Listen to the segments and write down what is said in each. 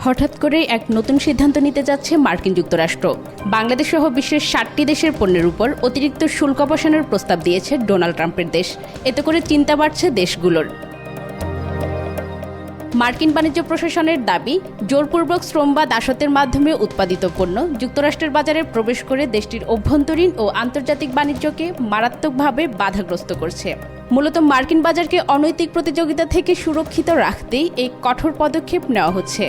হঠাৎ করে এক নতুন সিদ্ধান্ত নিতে যাচ্ছে মার্কিন যুক্তরাষ্ট্র। বাংলাদেশ সহ বিশ্বের 60টি দেশের পণ্যের উপর অতিরিক্ত শুল্ক বসানোর প্রস্তাব দিয়েছে ডোনাল্ড ট্রাম্পের দেশ। এতে করে চিন্তা বাড়ছে দেশগুলোর। মার্কিন বাণিজ্য প্রশাসনের দাবি, জোরপূর্বক শ্রম বা দাসত্বের মাধ্যমে উৎপাদিত পণ্য যুক্তরাষ্ট্রের বাজারে প্রবেশ করে দেশটির অভ্যন্তরীণ ও আন্তর্জাতিক বাণিজ্যকে মারাত্মকভাবে বাধাগ্রস্ত করছে। মূলত মার্কিন বাজারকে অনৈতিক প্রতিযোগিতা থেকে সুরক্ষিত রাখতেই এই কঠোর পদক্ষেপ নেওয়া হচ্ছে।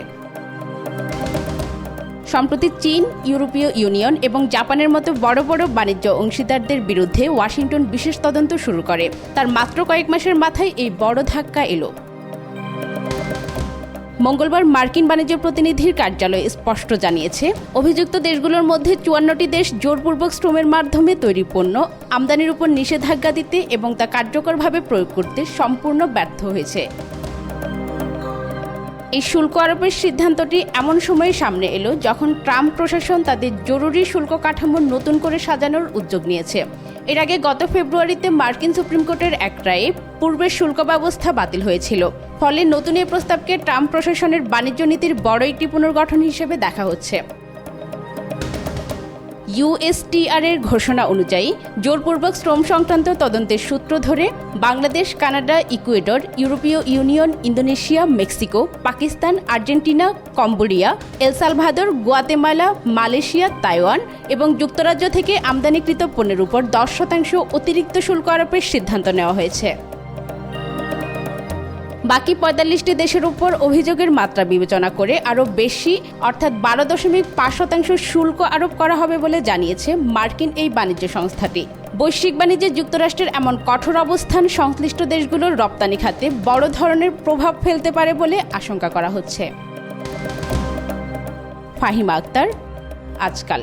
সম্প্রতি চীন, ইউরোপীয় ইউনিয়ন এবং জাপানের মতো বড় বড় বাণিজ্য অংশীদারদের বিরুদ্ধে ওয়াশিংটন বিশেষ তদন্ত শুরু করে। তার মাত্র কয়েক মাসের মাথায় এই বড় ধাক্কা এলো। মঙ্গলবার মার্কিন বাণিজ্য প্রতিনিধির কার্যালয় স্পষ্ট জানিয়েছে, অভিযুক্ত দেশগুলোর মধ্যে 54টি দেশ জোরপূর্বক শ্রমের মাধ্যমে তৈরি পণ্য আমদানির উপর নিষেধাজ্ঞা দিতে এবং তা কার্যকরভাবে প্রয়োগ করতে সম্পূর্ণ ব্যর্থ হয়েছে। এই শুল্ক আরোপের সিদ্ধান্তটি এমন সময়ে সামনে এলো যখন ট্রাম্প প্রশাসন তাদের জরুরি শুল্ক কাঠামো নতুন করে সাজানোর উদ্যোগ নিয়েছে। এর আগে গত ফেব্রুয়ারিতে মার্কিন সুপ্রিম কোর্টের এক রায়ে পূর্বের শুল্ক ব্যবস্থা বাতিল হয়েছিল। ফলে নতুন এই প্রস্তাবকে ট্রাম্প প্রশাসনের বাণিজ্য নীতির বড় একটি পুনর্গঠন হিসেবে দেখা হচ্ছে। ইউএসটিআর এর ঘোষণা অনুযায়ী জোরপূর্বক শ্রম সংক্রান্ত তদন্তের সূত্র ধরে বাংলাদেশ, কানাডা, ইকুয়েডর, ইউরোপীয় union, Indonesia, Mexico, Pakistan, Argentina, Cambodia, El Salvador, Guatemala, Malaysia, Taiwan এবং যুক্তরাজ্য থেকে আমদানিকৃত পণ্যের উপর 10% অতিরিক্ত শুল্ক আরোপের সিদ্ধান্ত নেওয়া হয়েছে। বাকি 45টি দেশের উপর অভিযোগের মাত্রা বিবেচনা করে আরও বেশি অর্থাৎ 12.5% শুল্ক আরোপ করা হবে বলে জানিয়েছে মার্কিন এই বাণিজ্য সংস্থাটি। বৈশ্বিক বাণিজ্যে যুক্তরাষ্ট্রের এমন কঠোর অবস্থান সংশ্লিষ্ট দেশগুলোর রপ্তানি খাতে বড় ধরনের প্রভাব ফেলতে পারে বলে আশঙ্কা করা হচ্ছে। ফাহিমা আক্তার, আজকাল।